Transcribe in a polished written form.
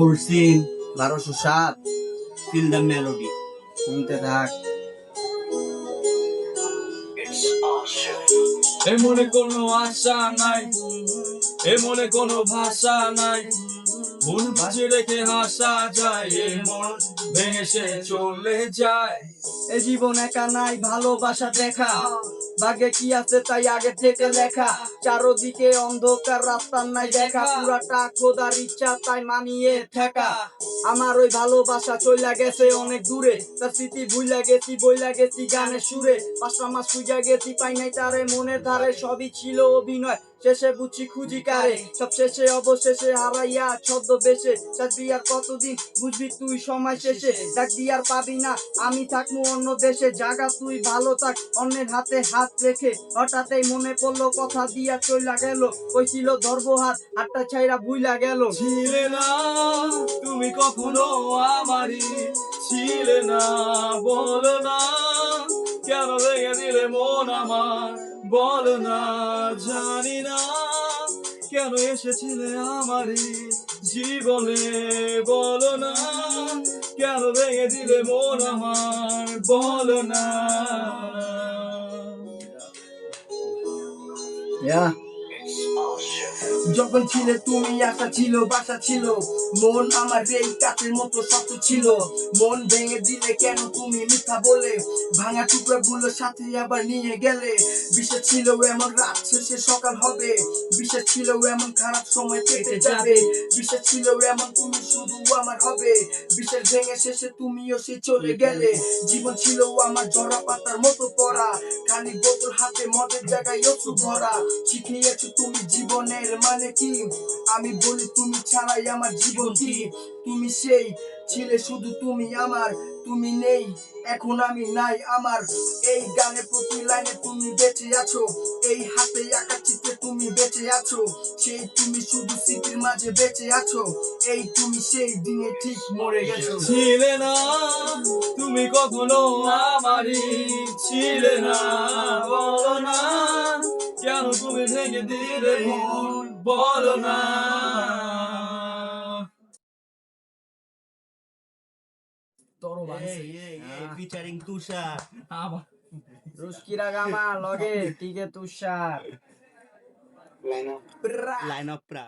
Ursin 1207 Feel the melody শুনতে থাক এমনে কোনো আশা নাই, এমনে কোনো ভাষা নাই, মন বাজে রেখে হাসা যায়, এ মন ভেঙে সে চলে যায়। এ জীবন একা নাই, ভালোবাসা দেখা ভাগ্যে কি আছে তাই আগে থেকে লেখা। চারদিকে অন্ধকার, রাস্তার নাই দেখা, পুরাটা খোদার ইচ্ছা তাই মানিয়ে থাকা। আমার ওই ভালোবাসা চইলা গেছে অনেক দূরে, তার স্মৃতি ভুইলা গেছি বইলা গেছি গানের সুরে। 5টা মাস খুঁজা গেছি পাই নাই তারে মনের ধারে, সবই ছিল অভিনয় শেষে বুঝছি খুঁজি কারে। সব শেষে অবশেষে হারাইয়া ছদ্মবেশে চাকরি আর কতদিন বুঝবি তুই সময় শেষে। চাকরি আর পাবি না, আমি থাকবো অন্য দেশে, জাগা তুই ভালো থাক অন্যের হাতে হাত রেখে। হঠাৎই মনে পড়লো কথা দিয়া চইলা গেল, কইছিল ধরবো হাত, হাতটা ছাইরা ভুইলা গেল। ছিলে না তুমি কখনো আমারই, ছিলে না বলো না কেন ভেঙে দিলে মন আমার, বলো না জানি না কেন এসেছিলে আমারই জীবনে, বলো না কেন ভেঙে দিলে মন আমার, বলো না। যখন ছিলে তুমি আশা ছিল বাসা ছিল, মন আমার এই কাচের মতো শক্ত ছিল। মন ভেঙে দিলে কেন তুমি মিথ্যা বলে, ভাঙা টুকরা গুলো সাথে আবার নিয়ে গেলে। বিশ্বাস ছিল এমন রাত শেষে সকাল হবে, বিশ্বাস ছিল এমন খারাপ সময় কেটে যাবে, বিশ্বাস ছিল এমন তুমি শুধু আমার হবে, বিশ্বাস ভেঙে শেষে তুমিও সে চলে গেলে। জীবন ছিল আমার ঝরা পাতার মতো পড়া, খালি বোতল হাতে মদের জায়গায় অশ্রু ভরা। শিখিয়েছো তুমি জীবনের মানে কি, আমি বলি তুমি ছাড়াই আমার জীবন কি। তুমি সেই ছিলে শুধু তুমি আমার, তুমি নেই এখন আমি নাই আমার। এই গানে প্রতি লাইনে তুমি বেঁচে আছো, এই হাতে আঁকা চিত্রে তুমি বেঁচে আছো। সেই তুমি শুধু স্মৃতির মাঝে বেঁচে আছো, এই তুমি সেই দিনে ঠিক মরে গেছো। ছিলে না তুমি কখনো আমারই, ছিলে না বলো না কেন তুমি ভেঙে দিলে মন, বলো না। ফিচারিং তুষার রুস্কিরা গামা লগে টিকে তুষার লাইন অফ প্রা